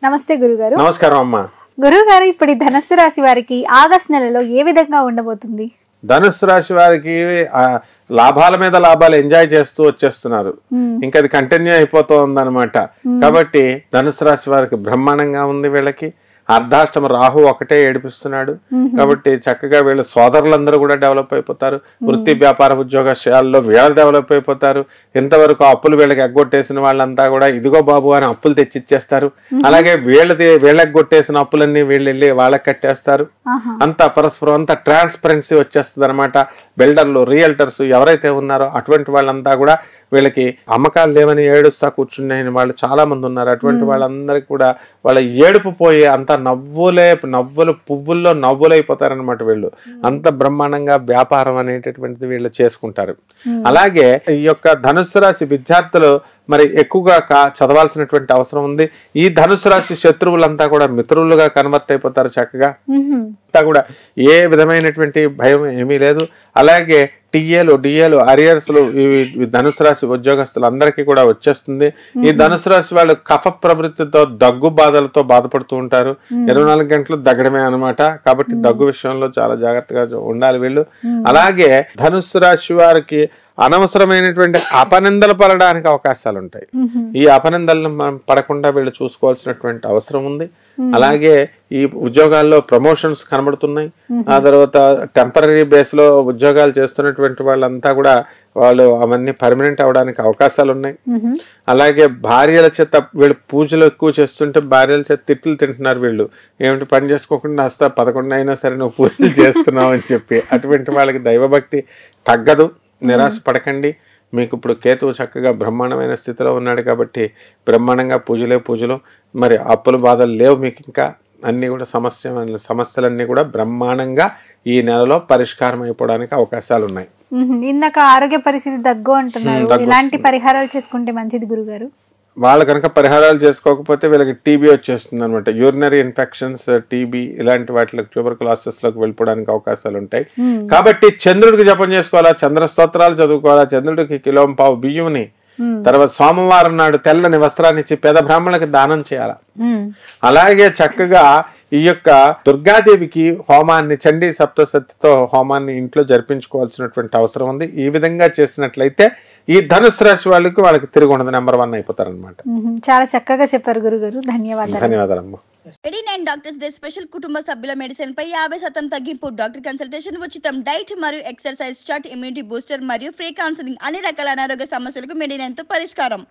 నమస్తే గురుగారు. నమస్కారం అమ్మా. గురుగారు, ఇప్పుడు ధనుస్సు రాశి వారికి ఆగస్టు నెలలో ఏ విధంగా ఉండబోతుంది? ధనుస్సు రాశి వారికి లాభాల మీద లాభాలు ఎంజాయ్ చేస్తూ వచ్చేస్తున్నారు. ఇంకా అది కంటిన్యూ అయిపోతుంది అనమాట. కాబట్టి ధనుస్సు రాశి వారికి బ్రహ్మాండంగా ఉంది. వీళ్ళకి అర్ధాష్టమ రాహు ఒకటే ఏడిపిస్తున్నాడు. కాబట్టి చక్కగా వీళ్ళ సోదరులందరూ కూడా డెవలప్ అయిపోతారు. వృత్తి వ్యాపార ఉద్యోగాల్లో వీళ్ళు డెవలప్ అయిపోతారు. ఇంతవరకు అప్పులు వీళ్ళకి ఎగ్గొట్టేసిన వాళ్ళంతా కూడా ఇదిగో బాబు అని అప్పులు తెచ్చిచ్చేస్తారు. అలాగే వీళ్ళకి కొట్టేసిన అప్పులన్నీ వీళ్ళు వెళ్ళి వాళ్ళకి కట్టేస్తారు. అంత పరస్పరం అంత ట్రాన్స్పరెన్సీ వచ్చేస్తుంది అనమాట. బిల్డర్లు, రియల్టర్స్ ఎవరైతే ఉన్నారో అటువంటి వాళ్ళంతా కూడా వీళ్ళకి అమ్మకాలు లేవని ఏడుస్తా కూర్చున్నాయని వాళ్ళు చాలా మంది ఉన్నారు. అటువంటి వాళ్ళందరికీ కూడా వాళ్ళ ఏడుపు పోయి అంత నవ్వులు పువ్వుల్లో నవ్వులైపోతారనమాట. వీళ్ళు అంత బ్రహ్మాండంగా వ్యాపారం అనేటటువంటిది వీళ్ళు చేసుకుంటారు. అలాగే ఈ యొక్క ధనుస్సు రాశి విద్యార్థులు మరి ఎక్కువగా చదవాల్సినటువంటి అవసరం ఉంది. ఈ ధనుస్సు రాశి శత్రువులంతా కూడా మిత్రులుగా కన్వర్ట్ అయిపోతారు చక్కగా. అంతా కూడా ఏ విధమైనటువంటి భయం ఏమీ లేదు. అలాగే టీఏలు, డిఏలు, అరియర్స్లు ఈ ధనుసు రాశి ఉద్యోగస్తులు అందరికీ కూడా వచ్చేస్తుంది. ఈ ధనుసు రాశి వాళ్ళు కఫ ప్రవృత్తితో దగ్గు బాధలతో బాధపడుతూ ఉంటారు. 24 గంటలు దగ్గడమే అనమాట. కాబట్టి దగ్గు విషయంలో చాలా జాగ్రత్తగా ఉండాలి వీళ్ళు. అలాగే ధనుసు రాశి వారికి అనవసరమైనటువంటి అపనిందలు పడడానికి అవకాశాలు ఉంటాయి. ఈ అపనిందలను మనం పడకుండా వీళ్ళు చూసుకోవాల్సినటువంటి అవసరం ఉంది. అలాగే ఈ ఉద్యోగాల్లో ప్రమోషన్స్ కనబడుతున్నాయి. ఆ తర్వాత టెంపరీ బేస్ లో ఉద్యోగాలు చేస్తున్నటువంటి వాళ్ళంతా కూడా వాళ్ళు అవన్నీ పర్మనెంట్ అవడానికి అవకాశాలు ఉన్నాయి. అలాగే భార్యల చేత వీళ్ళు పూజలు ఎక్కువ చేస్తుంటే భార్యల చేత తిట్లు తింటున్నారు. వీళ్ళు ఏమిటి పని చేసుకోకుండా వస్తా 11 అయినా సరే నువ్వు పూజలు చేస్తున్నావు అని చెప్పి. అటువంటి వాళ్ళకి దైవభక్తి తగ్గదు. నిరాశ పడకండి. మీకు ఇప్పుడు కేతువు చక్కగా బ్రహ్మాండమైన స్థితిలో ఉన్నాడు. కాబట్టి బ్రహ్మాండంగా పూజలు మరి అప్పుల బాధలు లేవు మీకు. ఇంకా అన్ని కూడా సమస్యలన్నీ కూడా బ్రహ్మాండంగా ఈ నెలలో పరిష్కారం అయిపోవడానికి అవకాశాలు ఉన్నాయి. ఇందాక ఆరోగ్య పరిస్థితి దగ్గు అంటున్నారు. ఇలాంటి పరిహారాలు చేసుకుంటే మంచిది గురుగారు? వాళ్ళు కనుక పరిహారాలు చేసుకోకపోతే వీళ్ళకి టీబీ వచ్చేస్తుంది అనమాట. యూరినరీ ఇన్ఫెక్షన్స్, టీబీ ఇలాంటి వాటికి ట్యూబర్కులోసిస్ లోకి వెళ్ళిపోవడానికి అవకాశాలు ఉంటాయి. కాబట్టి చంద్రుడికి జపం చేసుకోవాలా, చంద్ర స్తోత్రాలు చదువుకోవాలా, చంద్రుడికి కిలోంపావు బియ్యంని, తర్వాత సోమవారం నాడు తెల్లని వస్త్రాన్ని ఇచ్చి పేద బ్రాహ్మణులకి దానం చేయాల. అలాగే చక్కగా ఈ యొక్క దుర్గాదేవికి హోమాన్ని, చండీ సప్తశతితో హోమాన్ని ఇంట్లో జరిపించుకోవాల్సినటువంటి అవసరం ఉంది. ఈ విధంగా చేసినట్లయితే ఈ ధనుసు రాశి వాళ్ళకి తిరిగి ఉండదు, నెంబర్ 1 అయిపోతారు అనమాట. చాలా చక్కగా చెప్పారు గురుగారు. ధన్యవాదాలు. ధన్యవాదాలమ్మా. 89 డాక్టర్స్ డే స్పెషల్ కుటుంబ సభ్యుల మెడిసిన్ పై 50% తగ్గింపు, డాక్టర్ కన్సల్టేషన్ ఉచితం, డైట్ మరియు ఎక్సర్సైజ్ చార్ట్, ఇమ్యూనిటీ బూస్టర్ మరియు ఫ్రీ కౌన్సిలింగ్, అన్ని రకాల అనారోగ్య సమస్యలకు 89 తో పరిష్కారం.